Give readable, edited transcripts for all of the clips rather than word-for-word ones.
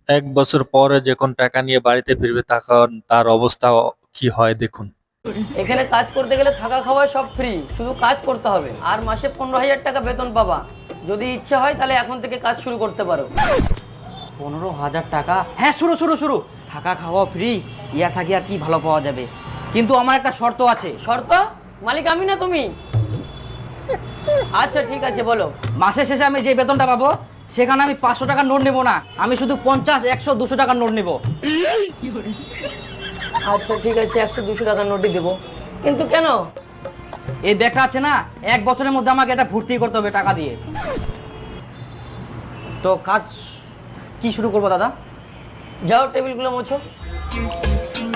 এক বছর পরে যখন টাকা নিয়ে বাড়িতে ফিরবে তখন তার অবস্থা কি হয় দেখুন। এখানে কাজ করতে গেলে থাকা খাওয়া সব ফ্রি, শুধু কাজ করতে হবে আর মাসে 15,000 টাকা বেতন পাবা। যদি ইচ্ছে হয় তাহলে এখন থেকে কাজ শুরু করতে পারো। 15,000 টাকা? হ্যাঁ, শুরু শুরু শুরু। থাকা খাওয়া ফ্রি, ইয়া থাকি আর কি ভালো পাওয়া যাবে। কিন্তু আমার একটা শর্ত আছে। শর্ত? মালিক আমি না তুমি? আচ্ছা ঠিক আছে বলো। মাসের শেষে আমি যে বেতনটা পাবো সেখানে আমি 500 টাকার নোট নেবো না, আমি শুধু 50, 100, 200 টাকার নোট নেবো। আচ্ছা ঠিক আছে, 100-200 টাকার নোটই দেবো, কিন্তু কেন? এই ব্যাগটা আছে না, 1 বছরের মধ্যে আমাকে এটা ভর্তি করতে হবে টাকা দিয়ে। তো কাজ কি শুরু করবো দাদা? যাও টেবিলগুলো মোছো।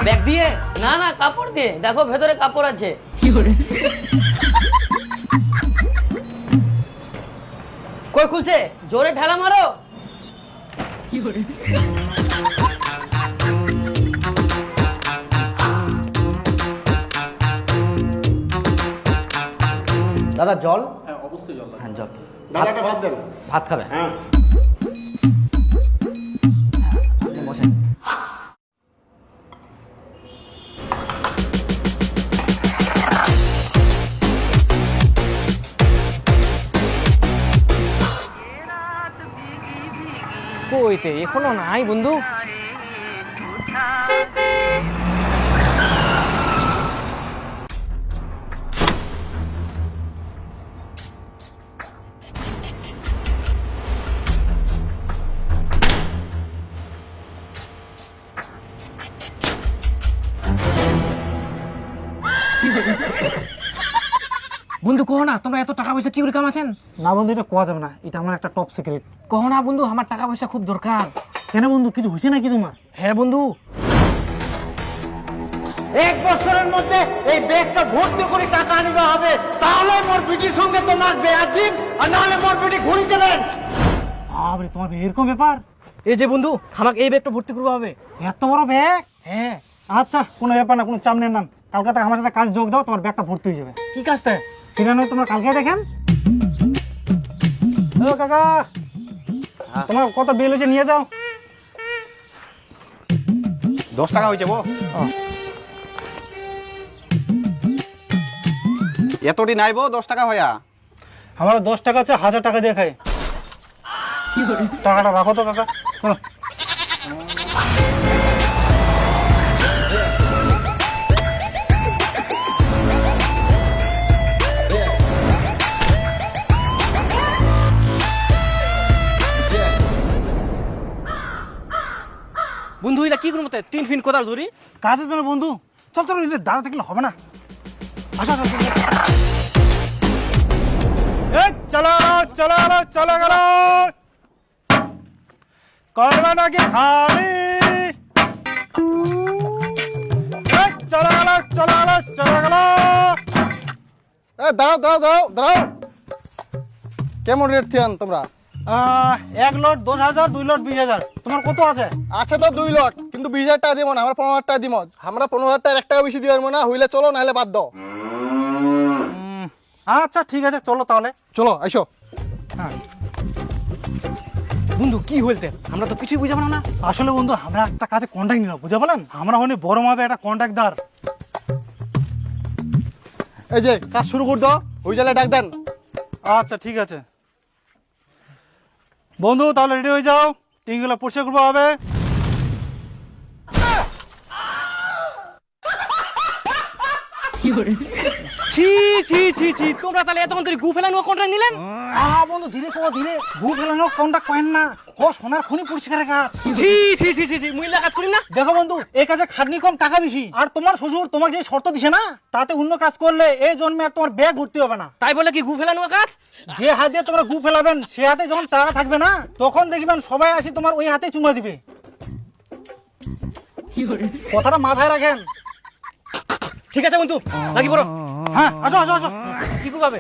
ব্যাগ দিয়ে? না না, কাপড় দিয়ে। দেখো ভেতরে কাপড় আছে। কই খুলছে? জোরে ঠেলা মারো। দাদা জল? হ্যাঁ অবশ্যই জল লাগবে। হ্যাঁ জল। দাদা একটা ভাত দেন। ভাত খাবে? হ্যাঁ। বসেন। কইতে এখনো নাই বন্ধু? বন্ধু কহ না, তোমরা এত টাকা পয়সা কি করে কামাছেন? না বন্ধু, এটা কোয়া যাবে না, এটা আমার একটা টপ সিক্রেট। কহ না বন্ধু, আমার টাকা পয়সা খুব দরকার। কেন বন্ধু, কিছু হয়েছে নাকি তোমার? হ্যাঁ বন্ধু। 1 বছরের মধ্যে এই ব্যাগটা ভর্তি করে টাকা আনিতে হবে, তাহলে মোর বিটির সঙ্গে তোমার বিয়া দিন, আর নাহলে মোর বিটি ঘুরি যাবেন। বাবরে, তোমার এরকম ব্যাপার? এই যে বন্ধু, আমাকে এই ব্যাগটা ভর্তি করবো হবে। এত বড় ব্যাগ? হ্যাঁ। আচ্ছা, কোনো ব্যাপার না, কোনো চাপ নেন না। কালকে থেকে আমার সাথে কাজ যোগ দাও, তোমার ব্যাগটা ভর্তি হয়ে যাবে। কি কাজটা? সেটা নয়, তোমরা কালকে দেখেন। ও কাকা, তোমার কত বিল হয়েছে নিয়ে যাও। 10 টাকা হয়েছে বো। এতটি নাইবো 10 টাকা হইয়া। আমার 10 টাকা আছে, 1000 টাকা দিয়ে খাই। টাকাটা রাখো তো কাকা। চলো। বন্ধু এটা কি করবো? টিন ফিন কোদাল ধরি। কাজের জন্য বন্ধু। চল চল, দাঁড়া থাকলে হবে না। আসো আসো, আসো। এই চলো চলো চলো গেল। করবে নাকি খালি? এই চলো গেল চলো গেল চলো গেল। দাঁড়াও দাঁড়াও দাঁড়াও দাঁড়াও। কেমন রেট থিয়ান তোমরা? 1 লট 10,000, 2 লট 20,000। তোমার কত আছে? আছে তো 2 লট, কিন্তু 20,000 টাকা দিব না, আমরা 15,000 টাকা দিব। আমরা 15,000 টাকা 1 টাকা বেশি দিবার না, হইলে চলো নাহলে বাদ দাও। আচ্ছা ঠিক আছে, চলো তাহলে। চলো আইসো। হ্যাঁ। বন্ধু কি হইতে, আমরা তো কিছুই বুঝাবো না। আসলে বন্ধু, আমরা একটা কাজে কন্ট্যাক্ট নিলাম, বুঝা বলেন। আমরা হলে বড় মাপে একটা কন্ট্যাক্টদার। এই যে কাজ শুরু করে দাও, ওই জায়গায় ডাক দেন। আচ্ছা ঠিক আছে বন্ধু, তাহলে রেডি হয়ে যাও, টিনগুলো পরিষ্কার করবো হবে। ছি ছি ছি ছি, তোমরা তাহলে এতক্ষণ ধরে গু ফেলানো কন্ট্রাক্ট নিলেন? বন্ধু ধীরে কো, ধীরে। ভু ফেলানো কন্ট্যাক্ট করেন না, ও সোনার খনি পরিষ্কারের কাজ। ছি ছি ছি ছি ছি, মহিলা কাজ করি না। দেখো বন্ধু, এই কাজে খাটনি কম, টাকা বেশি। আর তোমার শ্বশুর তোমাকে যে শর্ত দিছে না, তাতে অন্য কাজ করলে এই জন্মে আর তোমার ব্যাগ ভর্তি হবে না। তাই বলে কি গু ফেলানো কাজ? যে হাত দিয়ে তোমরা গু ফেলাবেন, সে হাতে যখন টাকা থাকবে না, তখন দেখবেন সবাই আসি তোমার ওই হাতে চুমা দিবে। কথাটা মাথায় রাখেন। ঠিক আছে বন্ধু, লাগি পড়ো। হ্যাঁ, আসো আসো আসো। কি করবে?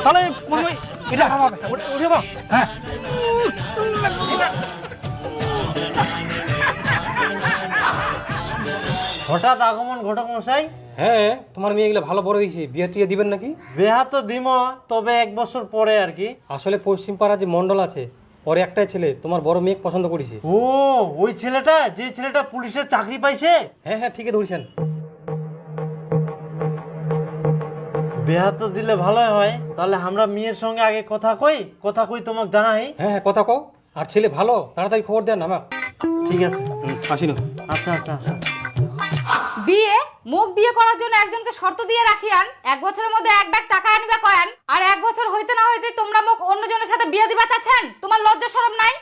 তাহলে প্রথমে এটা হবে। উঠে বা। হ্যাঁ। হঠাৎ আগমন ঘটক মশাই। হ্যাঁ, তোমার মেয়ে এগুলো ভালো বড় হয়েছে, বিয়ে টিয়ে দিবেন নাকি? বিয়া তো দিম, তবে 1 বছর পরে আর কি। আসলে পশ্চিম পাড়া যে মন্ডল আছে ওর একটাই ছেলে, তোমার বড় মেয়ে পছন্দ করেছে। ও ওই ছেলেটা, যে ছেলেটা পুলিশের চাকরি পাইছে? হ্যাঁ হ্যাঁ, ঠিকই ধরেছেন। বিয়া তো দিলে ভালোই হয়। তাহলে আমরা মেয়ের সঙ্গে আগে কথা কই তোমাকে জানাই। হ্যাঁ হ্যাঁ, কথা কও। আর ছেলে ভালো, তাড়াতাড়ি খবর দেন আমার। ঠিক আছে, আসিল। আচ্ছা আচ্ছা আচ্ছা। বিয়ে মুখ বিয়ে করার জন্য একজনকে শর্ত দিয়ে রাখিয়ান 1 বছরের মধ্যে 1 ব্যাগ টাকা আনিবা কয়ান, আর 1 বছর হইতে না হইতে তোমরা মুখ অন্যজনের সাথে বিয়ে দিবা চাচ্ছেন। তোমার লজ্জা শরম নাই?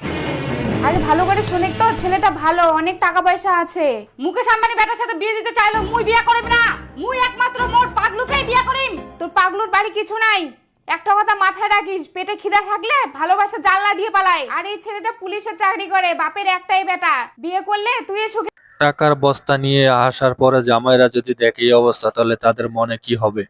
আরে ভালো করে শুনে তো, ছেলেটা ভালো, অনেক টাকা পয়সা আছে। মুকেশ আম্বানি বেটার সাথে বিয়ে দিতে চাইলো, মুই বিয়ে করিম না। মুই একমাত্র মোর পাগলুকেই বিয়ে করিম। তোর পাগলুর বাড়ি কিছু নাই। একটা কথা মাথায় রাখিস, পেটে খিদা থাকলে ভালোবাসা জানলা দিয়ে পালায়। আর এই ছেলেটা পুলিশের চাকরি করে, বাপের একটাই বেটা, বিয়ে করলে তুই সুখে। টাকার বস্তা নিয়ে আসার পরে জামাইরা যদি দেখে এই অবস্থা, তাহলে তাদের মনে কি হবে?